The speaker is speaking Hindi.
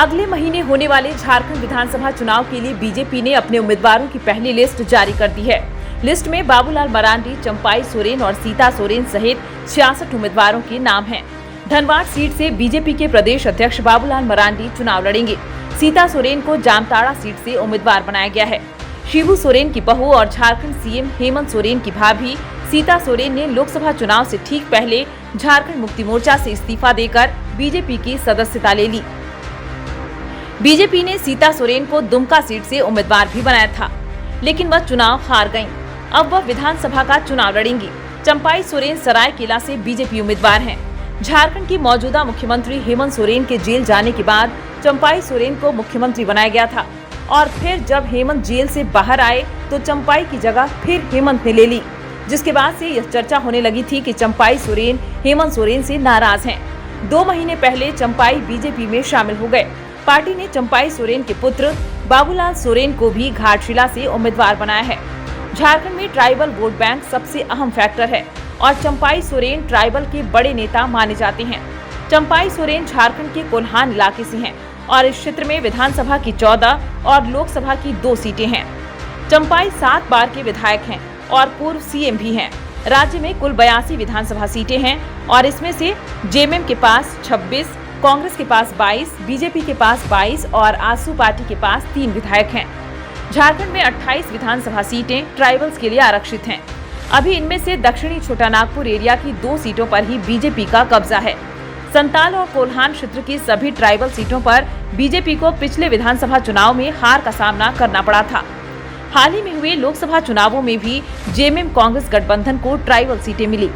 अगले महीने होने वाले झारखंड विधानसभा चुनाव के लिए बीजेपी ने अपने उम्मीदवारों की पहली लिस्ट जारी कर दी है। लिस्ट में बाबूलाल मरांडी, चंपाई सोरेन और सीता सोरेन सहित 66 उम्मीदवारों के नाम हैं। धनबाद सीट से बीजेपी के प्रदेश अध्यक्ष बाबूलाल मरांडी चुनाव लड़ेंगे। सीता सोरेन को जामताड़ा सीट से उम्मीदवार बनाया गया है। शिबू सोरेन की बहू और झारखंड सीएम हेमंत सोरेन की भाभी सीता सोरेन ने लोकसभा चुनाव से ठीक पहले झारखंड मुक्ति मोर्चा से इस्तीफा देकर बीजेपी की सदस्यता ले ली। बीजेपी ने सीता सोरेन को दुमका सीट से उम्मीदवार भी बनाया था, लेकिन वह चुनाव हार गयीं। अब वह विधानसभा का चुनाव लड़ेंगी। चंपाई सोरेन सरायकेला से बीजेपी उम्मीदवार हैं। झारखंड की मौजूदा मुख्यमंत्री हेमंत सोरेन के जेल जाने के बाद चंपाई सोरेन को मुख्यमंत्री बनाया गया था और फिर जब हेमंत जेल से बाहर आए तो चंपाई की जगह फिर हेमंत ने ले ली, जिसके बाद से यह चर्चा होने लगी थी कि चंपाई सोरेन हेमंत सोरेन से नाराज हैं। 2 महीने पहले चंपाई बीजेपी में शामिल हो गए। पार्टी ने चंपाई सोरेन के पुत्र बाबूलाल सोरेन को भी घाटशिला से उम्मीदवार बनाया है। झारखंड में ट्राइबल वोट बैंक सबसे अहम फैक्टर है और चंपाई सोरेन ट्राइबल के बड़े नेता माने जाते हैं। चंपाई सोरेन झारखंड के कोल्हान इलाके से हैं और इस क्षेत्र में विधानसभा की 14 और लोकसभा की 2 सीटें हैं। चंपाई 7 बार के विधायक हैं और पूर्व सीएम भी हैं। राज्य में कुल 82 विधानसभा सीटें हैं और इसमें से जेएमएम के पास 26, कांग्रेस के पास 22, बीजेपी के पास 22 और आजसू पार्टी के पास 3 विधायक हैं। झारखंड में 28 विधानसभा सीटें ट्राइबल्स के लिए आरक्षित हैं। अभी इनमें से दक्षिणी छोटा नागपुर एरिया की 2 सीटों पर ही बीजेपी का कब्जा है। संताल और कोल्हान क्षेत्र की सभी ट्राइबल सीटों पर बीजेपी को पिछले विधानसभा चुनाव में हार का सामना करना पड़ा था। हाल ही में हुए लोकसभा चुनावों में भी जेएमएम कांग्रेस गठबंधन को ट्राइबल सीटें मिली।